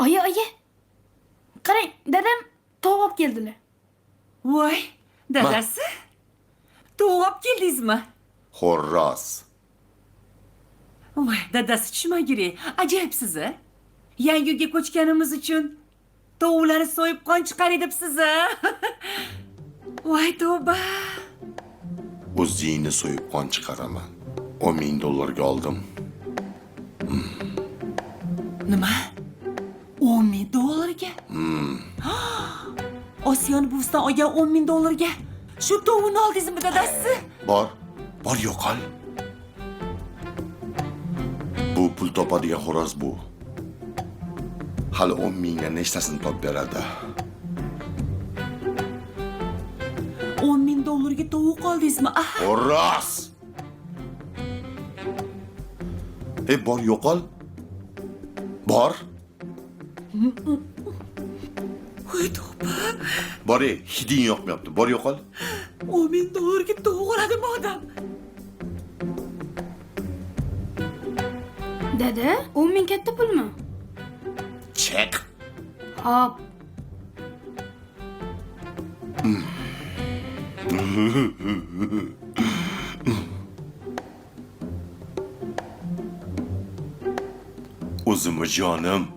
Oyi. Qarang, dadam tovuq olib keldilar. Voy, dadasi. Tovuq olib keldingizmi? Xo'roz. Voy, dadasi tushmagiring. Ajoyibsiz a. Yangi uyga ko'chganimiz uchun tovuqlarni so'yib qon chiqaring debsiz a. Voy tavba. O'zingni so'yib qon chiqaraman. $10,000 oldim. Nima? $10,000 ga? Osiyon buvisidan olgan $10,000 ga shu tovuqni oldingizmi dadasi? Bor yo'qol. Bu pul topadigan xo'roz bu. Hali 10,000 ga nechtasini topib beradi? $10,000 ga tovuq oldingizmi? Xo'roz. Bor yo'qol. Bor. Voy tavba. Bor, hiding yoqmayapti. Bor yo'qol. $10,000 ga tovuq oladimi odam? Dada, 10,000 katta pulmi? Chek. Hop. O'zimmi jonim.